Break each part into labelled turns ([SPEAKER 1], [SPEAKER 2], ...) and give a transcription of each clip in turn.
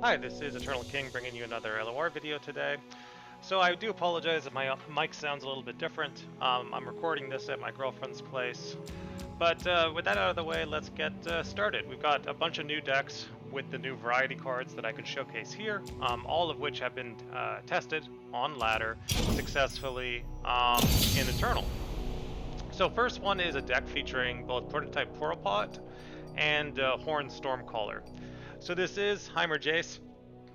[SPEAKER 1] Hi, this is Eternal King bringing you another LOR video today. So I do apologize if my mic sounds a little bit different. I'm recording this at my girlfriend's place. But with that out of the way, let's get started. We've got a bunch of new decks with the new variety cards that I can showcase here, all of which have been tested on ladder successfully in Eternal. So first one is a deck featuring both Prototype Poropot and Horn Stormcaller. So this is Heimer Jace.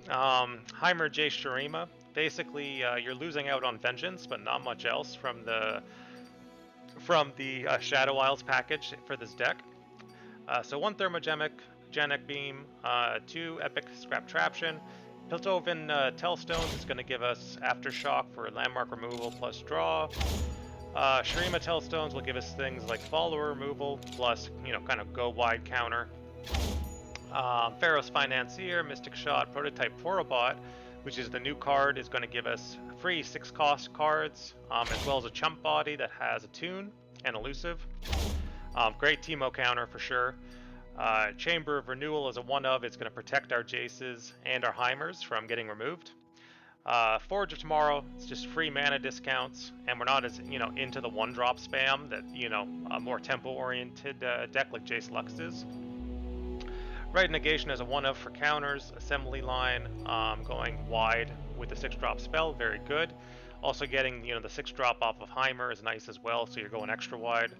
[SPEAKER 1] Heimer Jace Shurima. Basically, you're losing out on Vengeance, but not much else from the Shadow Isles package for this deck. So 1 Thermogenic Beam, 2 Epic Scrap Traption. Piltover Tellstones is going to give us Aftershock for landmark removal plus draw. Shurima Tellstones will give us things like follower removal plus, kind of go wide counter. Pharaoh's Financier, Mystic Shot, Prototype Porobot, which is the new card, is going to give us free 6-cost cards, as well as a Chump Body that has a Tune and Elusive. Great Teemo counter for sure. Chamber of Renewal is a one-of. It's going to protect our Jaces and our Heimers from getting removed. Forge of Tomorrow, it's just free mana discounts, and we're not as, into the one-drop spam that, a more tempo-oriented deck like Jace Lux is. Right Negation as a one-of for counters. Assembly Line, going wide with the 6-drop spell, very good. Also getting, the 6-drop off of Heimer is nice as well, so you're going extra wide.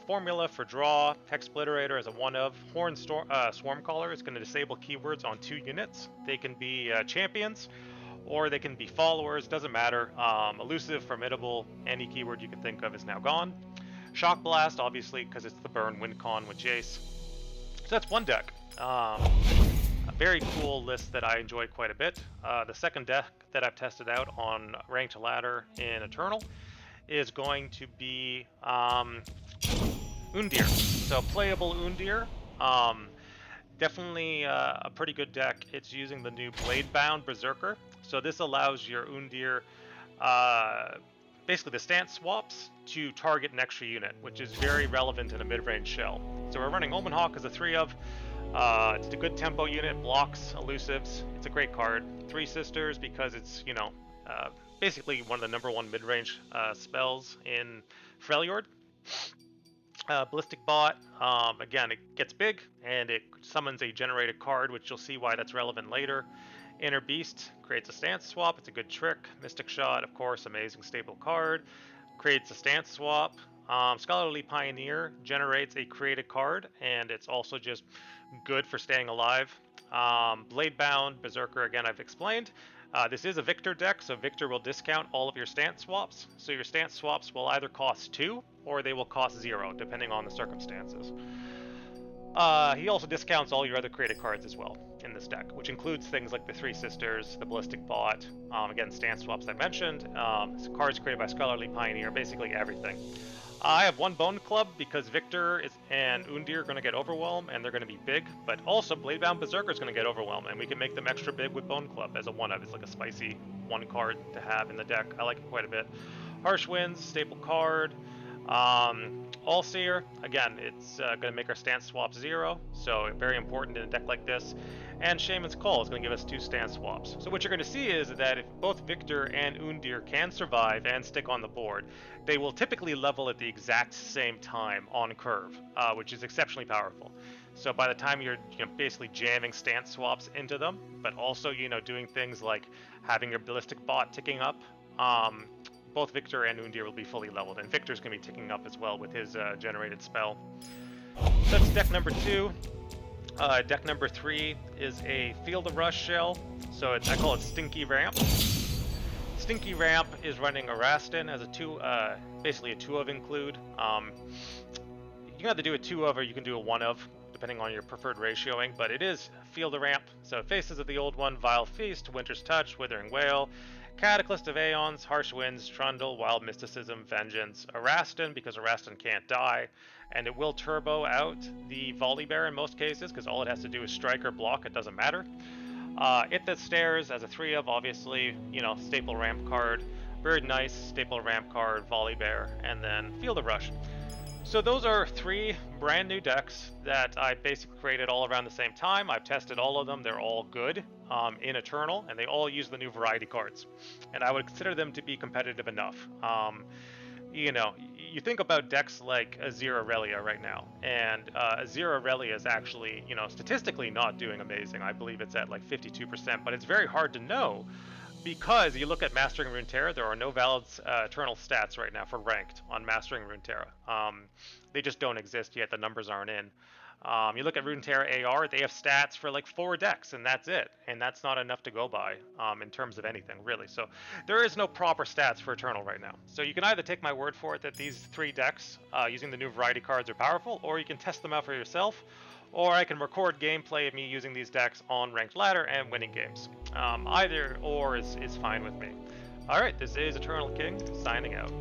[SPEAKER 1] Formula for draw. Hexsplitterator as a one-of. Horn Swarmcaller is going to disable keywords on 2 units. They can be champions, or they can be followers, doesn't matter. Elusive, Formidable, any keyword you can think of is now gone. Shock Blast, obviously, because it's the burn win con with Jace. So that's one deck. A very cool list that I enjoy quite a bit. The second deck that I've tested out on Ranked Ladder in Eternal is going to be Undir. So playable Undir. Definitely a pretty good deck. It's using the new Blade-bound Berserker. So this allows your Undir, basically the stance swaps, to target an extra unit, which is very relevant in a mid-range shell. So we're running Omen Hawk as a 3-of. It's a good tempo unit, blocks, elusives. It's a great card. 3 Sisters because it's, basically one of the #1 mid-range spells in Freljord. Ballistic Bot, again, it gets big and it summons a generated card, which you'll see why that's relevant later. Inner Beast creates a stance swap. It's a good trick. Mystic Shot, of course, amazing staple card. Creates a stance swap. Scholarly Pioneer generates a created card, and it's also just good for staying alive. Blade-bound Berserker, again, I've explained. This is a Victor deck, so Victor will discount all of your stance swaps. So your stance swaps will either cost 2 or they will cost 0, depending on the circumstances. He also discounts all your other created cards as well in this deck, which includes things like the 3 Sisters, the Ballistic Bot, again, stance swaps I mentioned, cards created by Scholarly Pioneer, basically everything. I have 1 Bone Club because Victor and Undir are going to get Overwhelm, and they're going to be big, but also Blade-bound Berserker is going to get Overwhelm, and we can make them extra big with Bone Club as a one-of. It's like a spicy 1 card to have in the deck. I like it quite a bit. Harsh Winds, staple card. Allseer, again, it's going to make our stance swap 0, so very important in a deck like this. And Shaman's Call is going to give us 2 stance swaps. So what you're going to see is that if both Victor and Undir can survive and stick on the board, they will typically level at the exact same time on curve, which is exceptionally powerful. So by the time you're basically jamming stance swaps into them, but also doing things like having your Ballistic Bot ticking up, both Victor and Undir will be fully leveled, and Victor's going to be ticking up as well with his generated spell. So that's deck number 2. Deck number 3 is a Field of Rush shell, so I call it Stinky Ramp. Stinky Ramp is running a Rastin as a basically a 2-of include. You can either do a 2-of or you can do a 1-of, depending on your preferred ratioing, but it is Field of Ramp. So Faces of the Old One, Vile Feast, Winter's Touch, Withering Wail, Cataclysm of Aeons, Harsh Winds, Trundle, Wild Mysticism, Vengeance, Arastin, because Arastin can't die, and it will turbo out the Volibear in most cases, because all it has to do is strike or block, it doesn't matter. It That Stares as a 3-of, obviously, staple ramp card. Very nice staple ramp card, Volibear, and then Field of Rush. So those are 3 brand new decks that I basically created all around the same time. I've tested all of them. They're all good in Eternal, and they all use the new variety cards. And I would consider them to be competitive enough. You know, you think about decks like Azir Aurelia right now, and Azir Aurelia is actually, you know, statistically not doing amazing. I believe it's at like 52%, but it's very hard to know because you look at Mastering Runeterra, there are no valid Eternal stats right now for ranked on Mastering Runeterra. They just don't exist yet. The numbers aren't in. You look at Runeterra AR, they have stats for like 4 decks, and that's it. And that's not enough to go by in terms of anything, really. So there is no proper stats for Eternal right now. So you can either take my word for it that these 3 decks using the new variety cards are powerful, or you can test them out for yourself, or I can record gameplay of me using these decks on Ranked Ladder and winning games. Either or is fine with me. Alright, this is Eternal King, signing out.